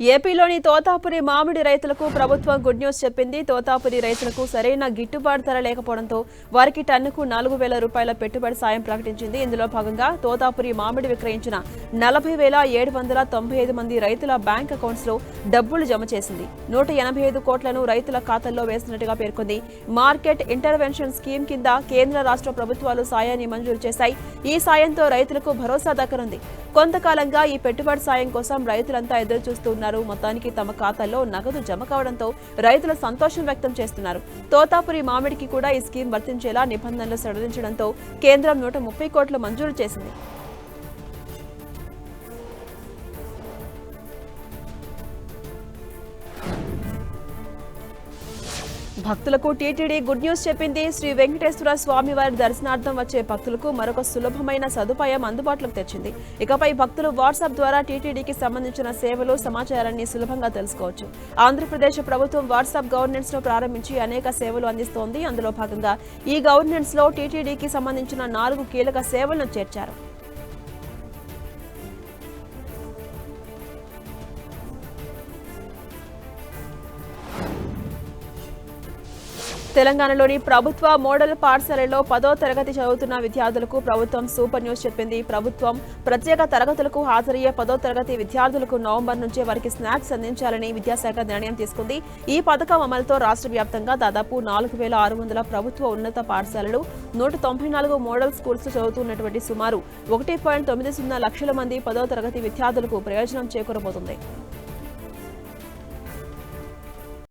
ఏపీలోని తోతాపురి మామిడి రైతులకు ప్రభుత్వం గుడ్ న్యూస్ చెప్పింది. తోతాపురి రైతులకు సరైన గిట్టుబాటు ధర లేకపోవడంతో వారికి టన్నుకు 4,000 రూపాయల పెట్టుబడి సాయం ప్రకటించింది. ఇందులో భాగంగా తోతాపురి మామిడి విక్రయించిన 40,795 మంది రైతుల బ్యాంక్ అకౌంట్స్ లో డబ్బులు జమ చేసింది. 185 కోట్లను రైతుల ఖాతాల్లో వేసినట్టుగా పేర్కొంది. మార్కెట్ ఇంటర్వెన్షన్ స్కీమ్ కింద కేంద్ర రాష్ట్ర ప్రభుత్వాలు సాయాన్ని మంజూరు చేశాయి. ఈ సాయంతో రైతులకు భరోసా దక్కనుంది. కొంతకాలంగా ఈ పెట్టుబడి సాయం కోసం రైతులంతా ఎదురు చూస్తున్నారు. మొత్తానికి తమ ఖాతాల్లో నగదు జమ కావడంతో రైతులు సంతోషం వ్యక్తం చేస్తున్నారు. తోతాపురి మామిడికి కూడా ఈ స్కీమ్ వర్తించేలా నిబంధనలు సడలించడంతో కేంద్రం 130 కోట్లు మంజూరు చేసింది. భక్తులకు టీటీడీ గుడ్ న్యూస్ చెప్పింది. శ్రీ వెంకటేశ్వర స్వామి వారి దర్శనార్థం వచ్చే భక్తులకు మరొక సులభమైన సదుపాయం అందుబాటులోకి తెచ్చింది. ఇకపై భక్తులు వాట్సాప్ ద్వారా టీటీడీకి సంబంధించిన సేవలు, సమాచారాన్ని సులభంగా తెలుసుకోవచ్చు. ఆంధ్రప్రదేశ్ ప్రభుత్వం వాట్సాప్ గవర్నెన్స్ ను ప్రారంభించి అనేక సేవలు అందిస్తోంది. అందులో భాగంగా ఈ గవర్నెన్స్ లో టీటీడీకి సంబంధించిన 4 కీలక సేవలను చేర్చారు. తెలంగాణలోని ప్రభుత్వ మోడల్ పాఠశాలలో 10వ తరగతి చదువుతున్న విద్యార్థులకు ప్రభుత్వం సూపర్ న్యూస్ చెప్పింది. ప్రభుత్వం ప్రత్యేక తరగతులకు హాజరయ్యే 10వ తరగతి విద్యార్థులకు నవంబర్ నుంచే వారికి స్నాక్స్ అందించాలని విద్యాశాఖ నిర్ణయం తీసుకుంది. ఈ పథకం అమలుతో రాష్ట్ర వ్యాప్తంగా దాదాపు 4,600 ప్రభుత్వ ఉన్నత పాఠశాలలు, 194 మోడల్ స్కూల్స్ చదువుతున్నటువంటి సుమారు 1.90 లక్షల మంది 10వ తరగతి విద్యార్థులకు ప్రయోజనం చేకూరబోతుంది.